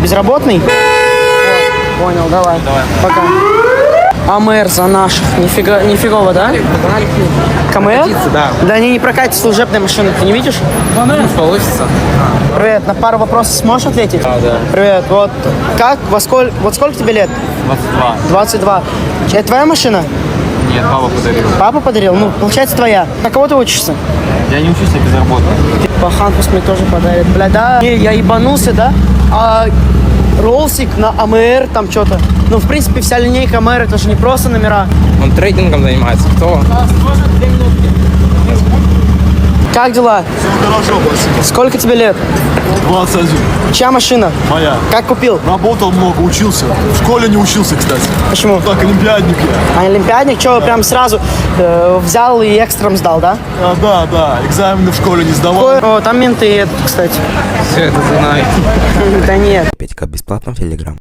безработный? Понял, давай. Пока. АМР за наших. Нифигово, да? КМР? Да. Да они не прокатят служебные машины, ты не видишь? Получится. Привет, на пару вопросов сможешь ответить? Да. Привет, вот как, вот сколько тебе лет? 22. 22. Это твоя машина? Нет, папа подарил. Папа подарил? Ну, получается, твоя. На кого ты учишься? Я не учусь, я безработный. Пахан пусть мне тоже подарит. Бля, да, я ебанулся, да? А Ролсик на АМР там что-то. Ну, в принципе, вся линейка АМР, это же не просто номера. Он трейдингом занимается. Кто? Как дела? Все хорошо, спасибо. Сколько тебе лет? 21. Чья машина? Моя. Как купил? Работал много, учился. В школе не учился, кстати. Почему? Так, олимпиадник я. А олимпиадник, что, прям сразу взял и экстрам сдал, да? Да. Экзамены в школе не сдавал. О, там менты едут, кстати. Все это знаю. Да нет. Петька бесплатно в Телеграм.